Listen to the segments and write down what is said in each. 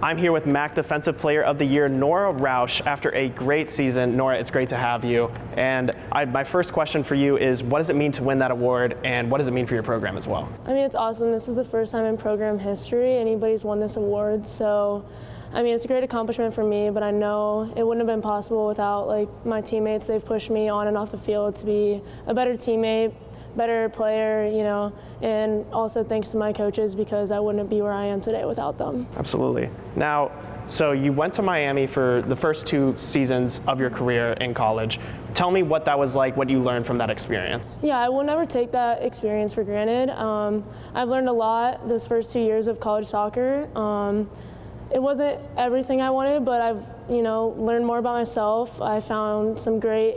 I'm here with MAC Defensive Player of the Year, Norah Roush. After a great season, Norah, it's great to have you. And my first question for you is, what does it mean to win that award, and what does it mean for your program as well? I mean, it's awesome. This is the first time in program history anybody's won this award. So, I mean, it's a great accomplishment for me, but I know it wouldn't have been possible without my teammates. They've pushed me on and off the field to be a better teammate, better player, and also thanks to my coaches, because I wouldn't be where I am today without them. Absolutely. Now, so you went to Miami for the first 2 seasons of your career in college. Tell me what that was like, what you learned from that experience. Yeah, I will never take that experience for granted. I've learned a lot this first 2 years of college soccer. It wasn't everything I wanted, but I've learned more about myself. I found some great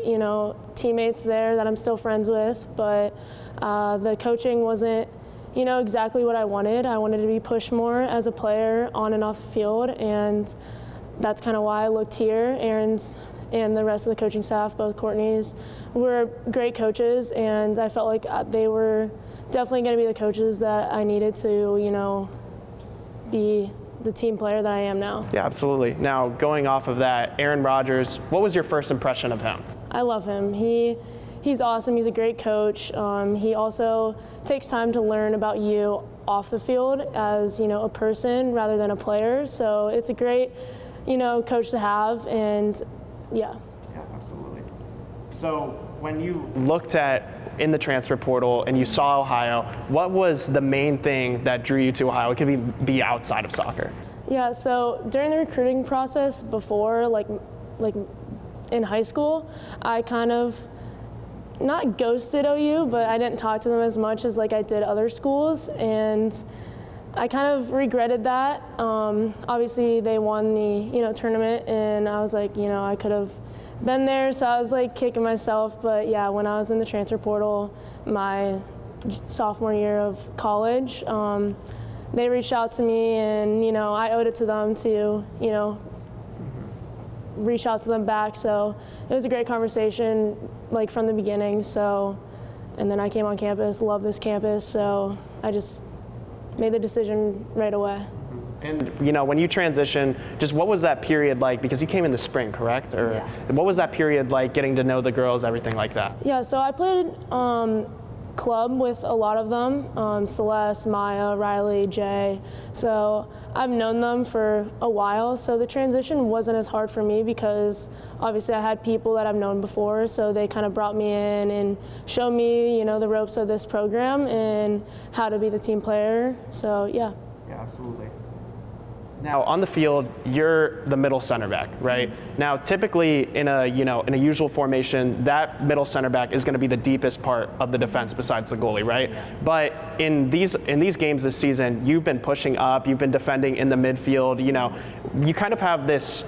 teammates there that I'm still friends with, but the coaching wasn't exactly what I wanted. I wanted to be pushed more as a player on and off the field, and that's kind of why I looked here. Aaron's and the rest of the coaching staff, both Courtney's, were great coaches, and I felt like they were definitely going to be the coaches that I needed to be the team player that I am now. Yeah, absolutely. Now, going off of that, Aaron Rodgers, what was your first impression of him? I love him. He's awesome. He's a great coach. He also takes time to learn about you off the field as a person rather than a player. So it's a great coach to have, and yeah. Yeah, absolutely. So when you looked in the transfer portal and you saw Ohio, what was the main thing that drew you to Ohio? It could be outside of soccer. Yeah, so during the recruiting process before, like in high school, I kind of not ghosted OU, but I didn't talk to them as much as I did other schools, and I kind of regretted that. Obviously, they won the tournament, and I was like, I could have been there, so I was kicking myself. But yeah, when I was in the transfer portal my sophomore year of college, they reached out to me, and I owed it to them to reach out to them back. So it was a great conversation from the beginning. So, and then I came on campus, love this campus, so I just made the decision right away. And when you transitioned, just what was that period like? Because you came in the spring, correct? Or yeah. What was that period like, getting to know the girls, everything like that? Yeah, so I played club with a lot of them, Celeste, Maya, Riley, Jay. So I've known them for a while, so the transition wasn't as hard for me because obviously I had people that I've known before, so they kind of brought me in and showed me, the ropes of this program and how to be the team player. So yeah. Yeah, absolutely. Now, on the field, you're the middle center back, right? Now, typically in a usual formation, that middle center back is going to be the deepest part of the defense besides the goalie, right? But in these games this season, you've been pushing up, you've been defending in the midfield. You kind of have this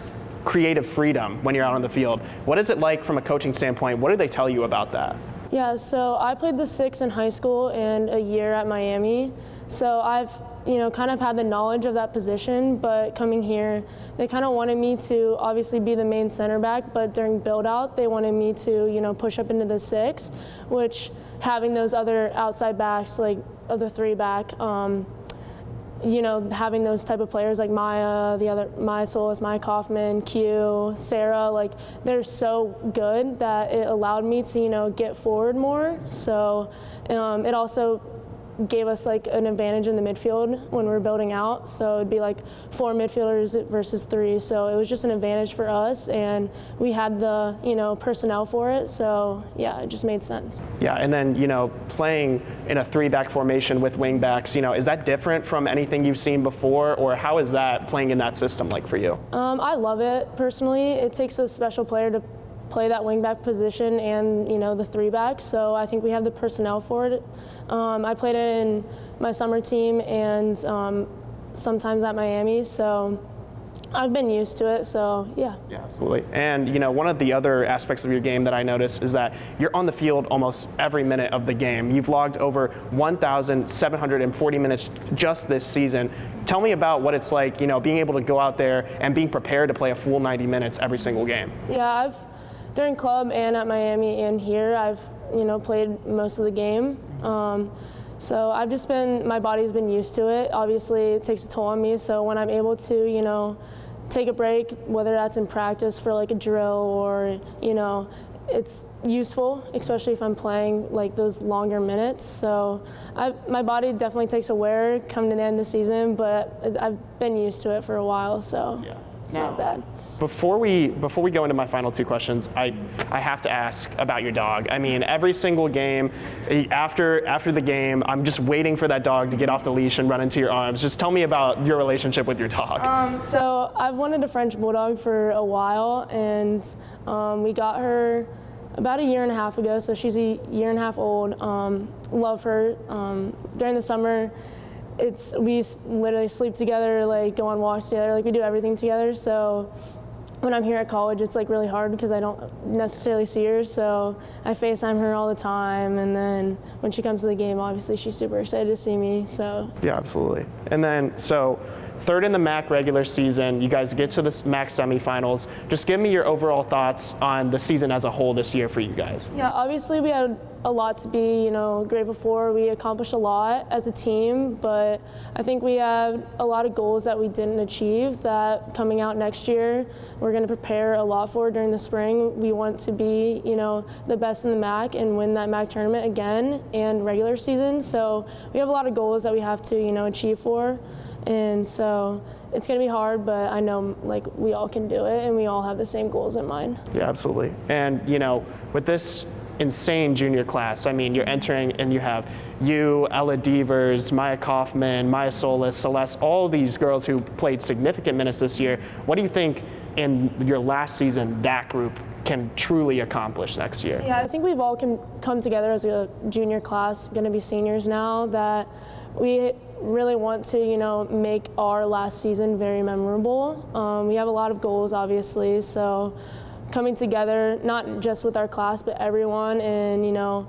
creative freedom when you're out on the field. What is it like from a coaching standpoint? What do they tell you about that? Yeah, so I played the 6 in high school and a year at Miami. So I've kind of had the knowledge of that position, but coming here, they kind of wanted me to obviously be the main center back, but during build out, they wanted me to, push up into the 6, which having those other outside backs, of the 3 back, having those type of players like Maya, Maya Solis, Maya Kaufman, Q, Sarah, they're so good that it allowed me to, get forward more. So it also gave us an advantage in the midfield when we were building out. So it'd be 4 midfielders versus 3. So it was just an advantage for us, and we had the personnel for it. So yeah, it just made sense. Yeah, and then playing in a 3-back formation with wing backs, is that different from anything you've seen before, or how is that playing in that system like for you? I love it personally. It takes a special player to play that wingback position and the 3-back, so I think we have the personnel for it. I played it in my summer team and sometimes at Miami, so I've been used to it, so yeah. Yeah, absolutely. And one of the other aspects of your game that I noticed is that you're on the field almost every minute of the game. You've logged over 1,740 minutes just this season. Tell me about what it's like, being able to go out there and being prepared to play a full 90 minutes every single game. Yeah, during club and at Miami and here, I've played most of the game. So my body's been used to it. Obviously, it takes a toll on me. So when I'm able to, take a break, whether that's in practice for like a drill or, it's useful, especially if I'm playing like those longer minutes. So my body definitely takes a wear come to the end of the season, but I've been used to it for a while, so it's not bad. Before we go into my final two questions, I have to ask about your dog. I mean, every single game, after the game, I'm just waiting for that dog to get off the leash and run into your arms. Just tell me about your relationship with your dog. So I've wanted a French Bulldog for a while, and we got her about a year and a half ago, so she's a year and a half old. Love her. During the summer, we literally sleep together, like go on walks together, like we do everything together. So when I'm here at college, it's like really hard because I don't necessarily see her, so I FaceTime her all the time, and then when she comes to the game, obviously she's super excited to see me, so. Yeah, absolutely. And then, so third in the MAC regular season, you guys get to the MAC semifinals. Just give me your overall thoughts on the season as a whole this year for you guys. Yeah, obviously we had a lot to be, grateful for. We accomplished a lot as a team, but I think we have a lot of goals that we didn't achieve that coming out next year, we're going to prepare a lot for during the spring. We want to be, the best in the MAC and win that MAC tournament again and regular season. So we have a lot of goals that we have to, achieve for. And so it's going to be hard, but I know we all can do it and we all have the same goals in mind. Yeah, absolutely. And, with this insane junior class, I mean, you're entering and you have you, Ella Devers, Maya Kaufman, Maya Solis, Celeste, all these girls who played significant minutes this year. What do you think in your last season that group can truly accomplish next year? Yeah, I think we've all come together as a junior class, going to be seniors now, that we really want to, make our last season very memorable. We have a lot of goals, obviously, so coming together, not just with our class, but everyone, and,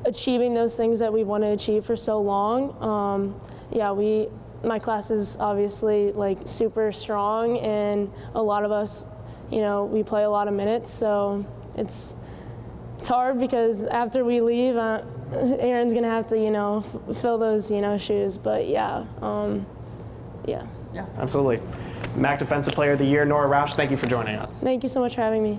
achieving those things that we've wanted to achieve for so long. My class is obviously, super strong, and a lot of us, we play a lot of minutes, so it's hard because after we leave, Aaron's gonna have to, fill those, shoes. But yeah. Absolutely. MAC Defensive Player of the Year, Norah Roush, thank you for joining us. Thank you so much for having me.